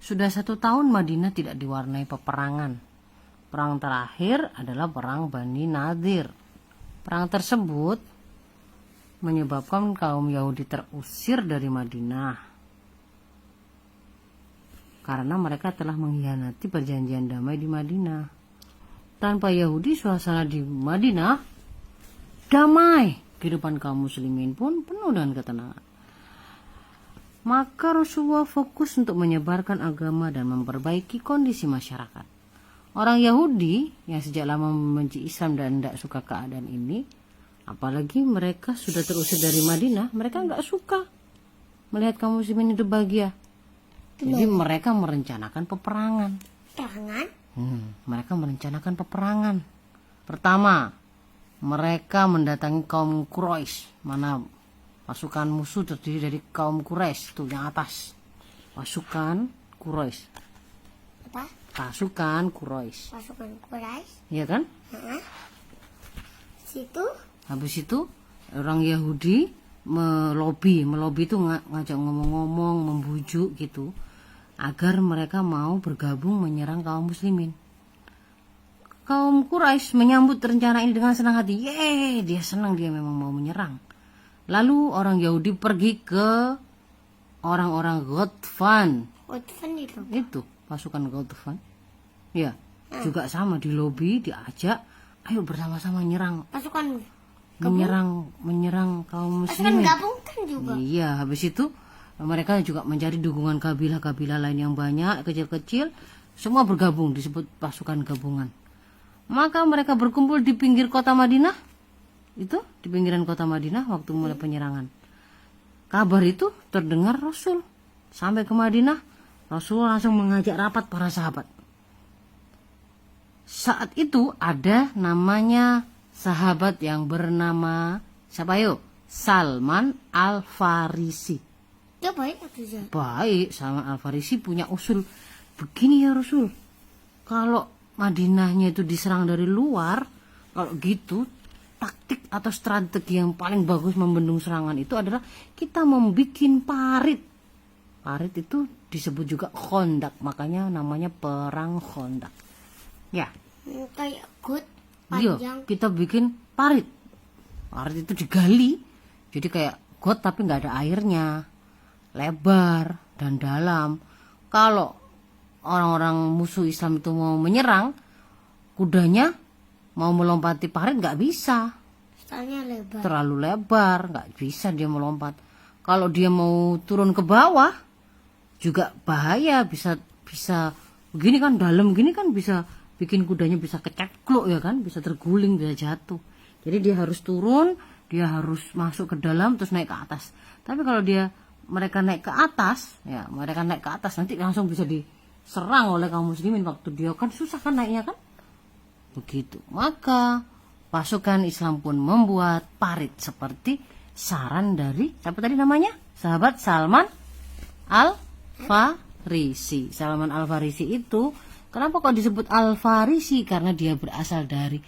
Sudah 1 tahun Madinah tidak diwarnai peperangan. Perang terakhir adalah perang Bani Nadir. Perang tersebut menyebabkan kaum Yahudi terusir dari Madinah karena mereka telah mengkhianati perjanjian damai di Madinah. Tanpa Yahudi, suasana di Madinah damai. Kehidupan kaum muslimin pun penuh dengan ketenangan. Maka Rasulullah fokus untuk menyebarkan agama dan memperbaiki kondisi masyarakat. Orang Yahudi yang sejak lama membenci Islam dan tidak suka keadaan ini, apalagi mereka sudah terusir dari Madinah, mereka nggak suka melihat kaum muslimin hidup bahagia. Jadi mereka merencanakan peperangan. Mereka merencanakan peperangan. Pertama, mereka mendatangi kaum Quraisy. Mana pasukan musuh terdiri dari kaum Quraisy, tuh yang atas. Pasukan Quraisy. Apa? Pasukan Quraisy. Pasukan Quraisy. Iya kan? Situ Habis itu orang Yahudi melobi itu ngajak ngomong-ngomong, membujuk gitu, agar mereka mau bergabung menyerang kaum muslimin. Kaum Quraisy menyambut rencana ini dengan senang hati. Yeay, dia senang, dia memang mau menyerang. Lalu orang Yahudi pergi ke orang-orang Ghatfan. Ghatfan itu. Itu pasukan Ghatfan. Ya, juga sama di lobi, diajak, ayo bersama-sama nyerang. Pasukan Menyerang kaum pasukan muslimin. gabung kan juga. Iya, habis itu mereka juga mencari dukungan kabilah-kabilah lain yang banyak, kecil-kecil, semua bergabung, disebut pasukan gabungan. Maka mereka berkumpul di pinggir kota Madinah. Itu di pinggiran kota Madinah waktu mulai penyerangan. Kabar itu terdengar Rasul. Sampai ke Madinah, Rasul langsung mengajak rapat para sahabat. Saat itu ada namanya sahabat yang bernama siapa yuk? Salman Al-Farisi. Dia baik atau jahat? Baik, Salman Al-Farisi punya usul. Begini ya Rasul, kalau Madinahnya itu diserang dari luar, kalau gitu taktik atau strategi yang paling bagus membendung serangan itu adalah kita membuat parit. Parit itu disebut juga Khandaq, makanya namanya perang Khandaq. Ya. Kayak got Iya, panjang. kita bikin parit. Parit itu digali, jadi kayak got tapi nggak ada airnya, lebar dan dalam. Kalau orang-orang musuh Islam itu mau menyerang, kudanya mau melompati parit nggak bisa, Stylenya lebar. terlalu lebar, nggak bisa dia melompat. Kalau dia mau turun ke bawah, juga bahaya, bisa begini kan, dalam gini kan bisa bikin kudanya bisa kecekluk ya kan, bisa terguling, bisa jatuh. Jadi dia harus turun, dia harus masuk ke dalam terus naik ke atas. Tapi kalau mereka naik ke atas, ya mereka naik ke atas nanti langsung bisa diserang oleh kaum muslimin, waktu dia kan susah kan naiknya kan. Begitu. Maka pasukan Islam pun membuat parit seperti saran dari siapa tadi namanya? Sahabat Salman Al-Farisi. Salman Al-Farisi itu kenapa kok disebut Al-Farisi? Karena dia berasal dari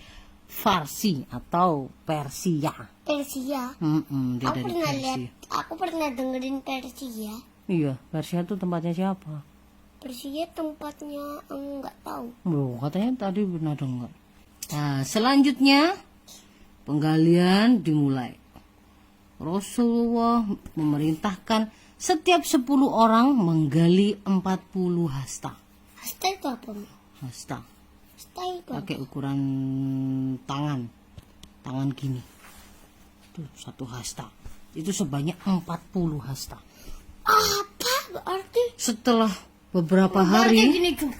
Farsi atau Persia. Persia. Dia Aku dari pernah Persia. lihat, aku pernah dengerin Persia. Iya, Persia itu tempatnya siapa? Persia tempatnya enggak tahu. Loh, katanya tadi pernah dengar. Nah, selanjutnya penggalian dimulai. Rasulullah memerintahkan setiap 10 orang menggali 40 hasta. Hasta itu apa? Hasta. Hasta itu apa? Pakai ukuran tangan gini. Itu 1 hasta. Itu sebanyak 40 hasta. Apa berarti? Setelah beberapa Berarti hari, gini cuk.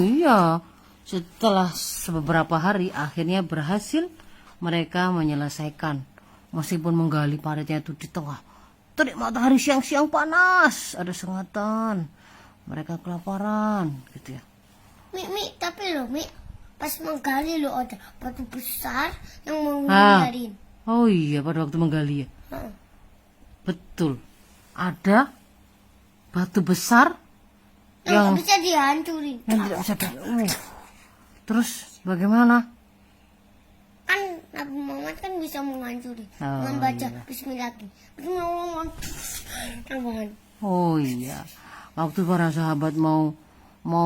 iya. Setelah beberapa hari akhirnya berhasil mereka menyelesaikan. Meskipun menggali paritnya itu di tengah terik matahari, siang-siang panas, ada sengatan. Mereka kelaparan gitu ya. Tapi lo, pas menggali lo ada batu besar yang mau ngeluarin. Oh iya, pada waktu menggali ya. Betul. Ada batu besar yang Nggak bisa dihancurin. tidak bisa Terus bagaimana? Kan Nabi Muhammad kan bisa menghancuri Oh, dengan baca iya. Bismillah. Bismillah. Oh iya. Waktu para sahabat mau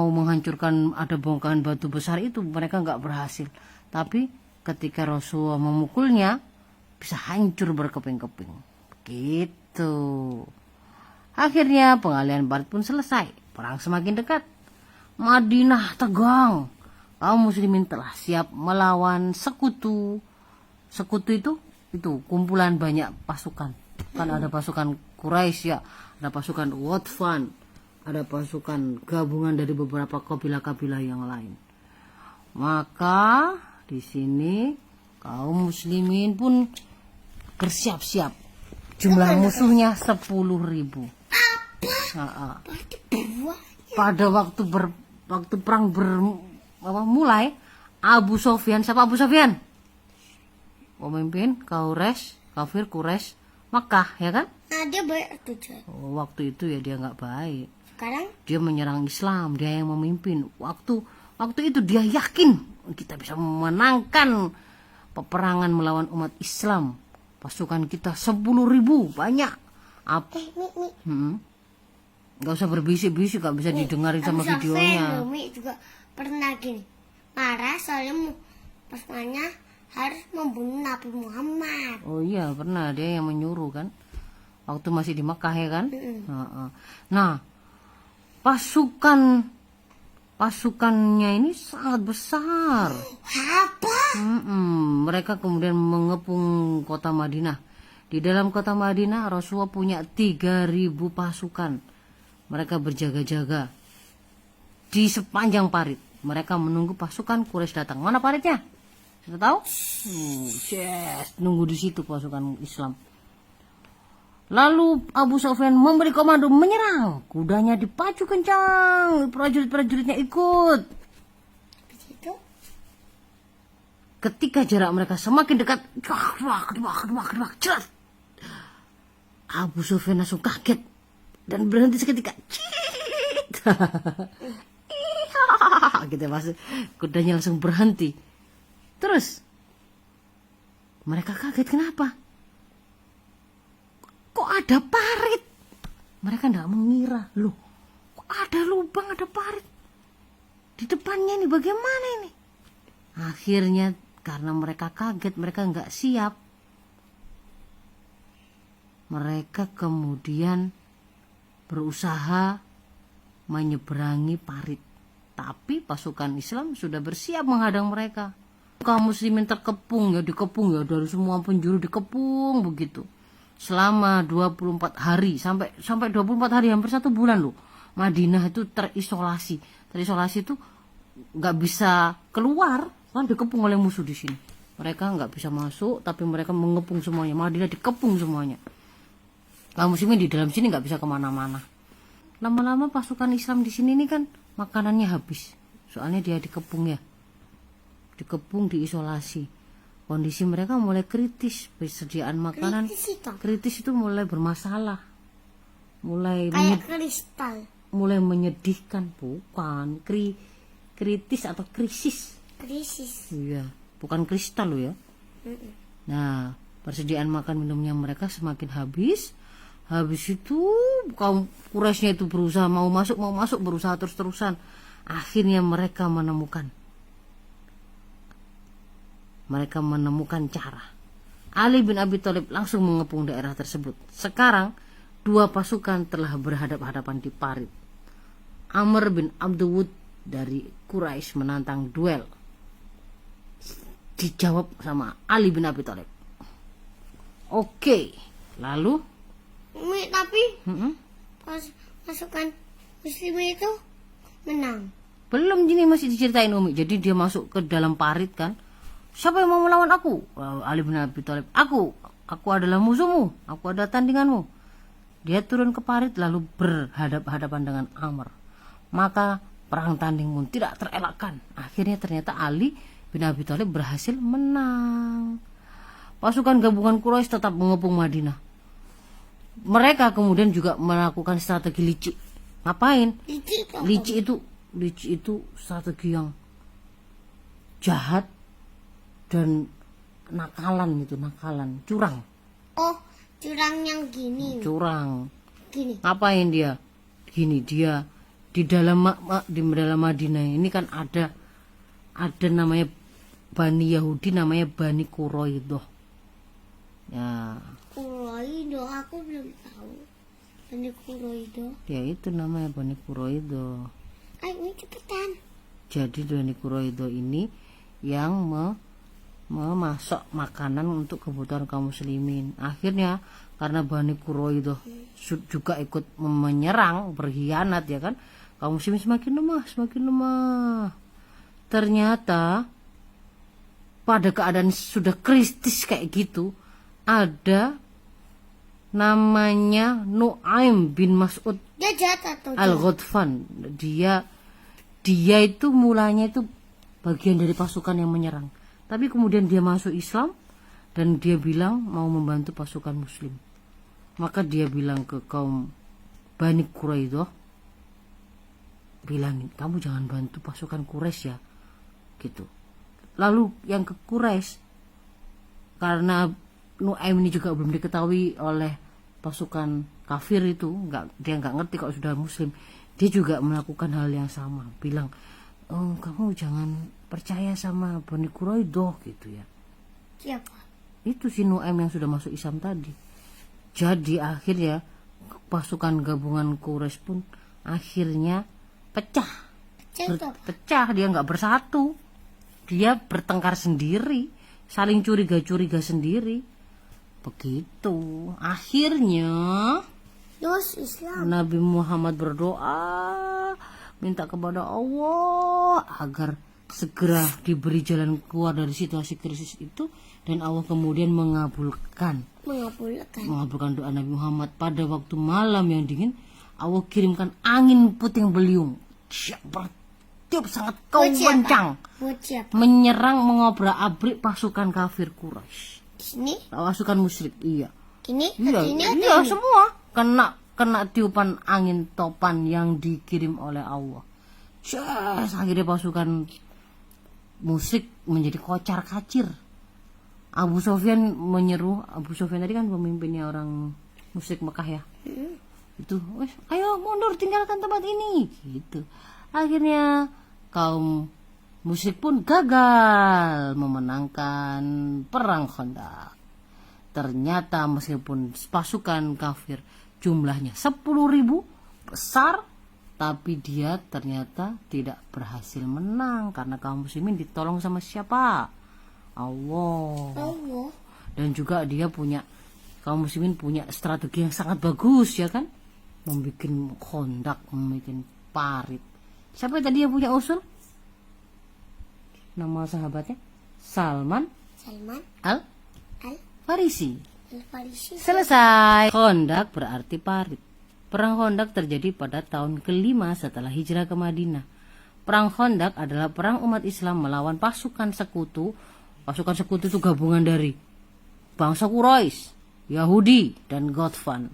menghancurkan, ada bongkahan batu besar itu, mereka nggak berhasil. Tapi ketika Rasulullah memukulnya, bisa hancur berkeping-keping. Gitu. Akhirnya pengalihan Barit pun selesai. Perang semakin dekat. Madinah tegang. Kaum muslimin telah siap melawan sekutu. Sekutu itu kumpulan banyak pasukan. Kan ada pasukan Quraisy ya, ada pasukan Ghatfan, ada pasukan gabungan dari beberapa kabilah-kabilah yang lain. Maka di sini kaum muslimin pun bersiap-siap. Jumlah musuhnya 10.000. Berarti banyak. Pada waktu perang mulai, Abu Sofyan, siapa Abu Sofyan? Pemimpin kafir Quraisy Makkah, ya kan? Nah, dia baik tuh, Coy. Waktu itu ya dia nggak baik. Sekarang Dia menyerang Islam, dia yang memimpin. Waktu itu dia yakin kita bisa memenangkan peperangan melawan umat Islam. Pasukan kita 10.000, banyak. Mi. Nggak usah berbisik-bisik, nggak bisa didengarin sama videonya. Mi juga pernah gini. Marah soalnya pasukannya harus membunuh Nabi Muhammad. Oh iya, pernah dia yang menyuruh kan. Waktu masih di Makkah ya kan. Nah, pasukannya ini sangat besar. Apa? Mereka kemudian mengepung kota Madinah. Di dalam kota Madinah Rasulullah punya 3.000 pasukan. Mereka berjaga-jaga di sepanjang parit. Mereka menunggu pasukan Quraisy datang. Mana paritnya? Sudah tahu? Yes, nunggu di situ pasukan Islam. Lalu Abu Sufyan memberi komando menyerang. Kudanya dipacu kencang, prajurit-prajuritnya ikut. Begitu. Ketika jarak mereka semakin dekat, cerat. Abu Sufyan langsung kaget dan berhenti seketika. Gitu maksud. Kudanya langsung berhenti. Terus mereka kaget, kenapa? Kok ada parit? Mereka tidak mengira. Loh, kok ada lubang, ada parit di depannya ini, bagaimana ini? Akhirnya karena mereka kaget, mereka nggak siap, mereka kemudian berusaha menyeberangi parit. Tapi pasukan Islam sudah bersiap menghadang mereka. Kaum muslimin dikepung ya dari semua penjuru, dikepung begitu. Selama 24 hari sampai 24 hari, hampir 1 bulan loh. Madinah itu terisolasi. Terisolasi itu nggak bisa keluar, kan dikepung oleh musuh di sini. Mereka nggak bisa masuk, tapi mereka mengepung semuanya. Madinah dikepung semuanya. Kaum muslimin di dalam sini nggak bisa kemana-mana. Lama-lama pasukan Islam di sini ini kan makanannya habis. Soalnya dia dikepung ya. Dikepung, diisolasi. Kondisi mereka mulai kritis, persediaan makanan kritis itu mulai bermasalah, kayak kristal. mulai menyedihkan, bukan kritis atau krisis. Iya, bukan kristal lo ya. Nah, persediaan makan minumnya mereka semakin habis. Habis itu kaum Quraisynya itu berusaha mau masuk, berusaha terus-terusan. Akhirnya mereka menemukan cara. Ali bin Abi Thalib langsung mengepung daerah tersebut. Sekarang 2 pasukan telah berhadapan-hadapan di parit. Amr bin Abdul Wud dari Quraisy menantang duel. Dijawab sama Ali bin Abi Thalib. Oke, lalu Tapi pasukan Muslim itu menang. Belum, ini masih diceritain Umi. Jadi dia masuk ke dalam parit kan. Siapa yang mau melawan aku? Ali bin Abi Thalib. Aku adalah musuhmu. Aku adalah tandinganmu. Dia turun ke parit lalu berhadapan-hadapan dengan Amr. Maka perang tanding pun tidak terelakkan. Akhirnya ternyata Ali bin Abi Thalib berhasil menang. Pasukan gabungan Quraisy tetap mengepung Madinah. Mereka kemudian juga melakukan strategi licik. Ngapain? Licik itu strategi yang jahat dan nakalan, curang. Oh, curang yang gini. Curang. Gini. Ngapain dia? gini, dia di dalam Madinah ini kan ada namanya Bani Yahudi, namanya Bani Quraidah. Ya, Kuroido, aku belum tahu. Bani Kuroido. ya itu namanya Bani Quraidah. Ayo ini cepetan. Jadi Bani Quraidah ini yang memasak makanan untuk kebutuhan kaum muslimin. Akhirnya karena Bani Quraidah juga ikut menyerang, berkhianat ya kan, kaum muslimin semakin lemah. Ternyata pada keadaan sudah kritis kayak gitu, ada namanya Nu'aim bin Mas'ud Dia jahat atau jahat? Al-Ghatfan. Dia itu mulanya itu bagian dari pasukan yang menyerang. Tapi kemudian dia masuk Islam dan dia bilang mau membantu pasukan muslim. Maka dia bilang ke kaum Bani Quraidah, bilangin, kamu jangan bantu pasukan Quraisy ya. Gitu. Lalu yang ke Quraisy, karena Nu'aim ini juga belum diketahui oleh pasukan kafir itu, dia nggak ngerti kalau sudah muslim, dia juga melakukan hal yang sama, bilang, oh kamu jangan percaya sama Bani Quraidah gitu ya. Siapa? Itu si Nu'aim yang sudah masuk Islam tadi. Jadi akhirnya pasukan gabungan Quraisy pun akhirnya pecah, pecah, dia nggak bersatu, dia bertengkar sendiri, saling curiga sendiri. Begitu. Akhirnya Terus Islam. Nabi Muhammad berdoa, minta kepada Allah agar segera diberi jalan keluar dari situasi krisis itu, dan Allah kemudian mengabulkan doa Nabi Muhammad. Pada waktu malam yang dingin, Allah kirimkan angin puting beliung bertiup sangat kencang, menyerang, mengobrak-abrik pasukan kafir Quraisy. Sini? Pasukan musyrik, iya. Ini? Iya, semua kena tiupan angin topan yang dikirim oleh Allah. Akhirnya pasukan musyrik menjadi kocar-kacir. Abu Sufyan menyeru, Abu Sufyan tadi kan pemimpinnya orang musyrik Mekah ya. Itu, ayo mundur, tinggalkan tempat ini, gitu. Akhirnya kaum musyrik pun gagal memenangkan perang Khandaq. Ternyata meskipun pasukan kafir jumlahnya 10.000 besar, tapi dia ternyata tidak berhasil menang karena kaum muslimin ditolong sama siapa? Allah. Dan juga dia kaum muslimin punya strategi yang sangat bagus ya kan, membuat Khandaq, membuat parit. Siapa tadi yang punya usul? Nama sahabatnya Salman Al-Farisi. Selesai. Khandaq berarti parit. Perang Khandaq terjadi pada tahun ke-5 setelah hijrah ke Madinah. Perang Khandaq adalah perang umat Islam melawan pasukan sekutu. Pasukan sekutu itu gabungan dari bangsa Quraisy, Yahudi, dan Ghatfan.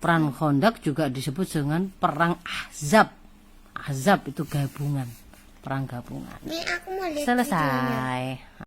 Perang Khandaq juga disebut dengan perang Ahzab. Ahzab itu gabungan, perang gabungan. Nih, aku mau lihat Selesai.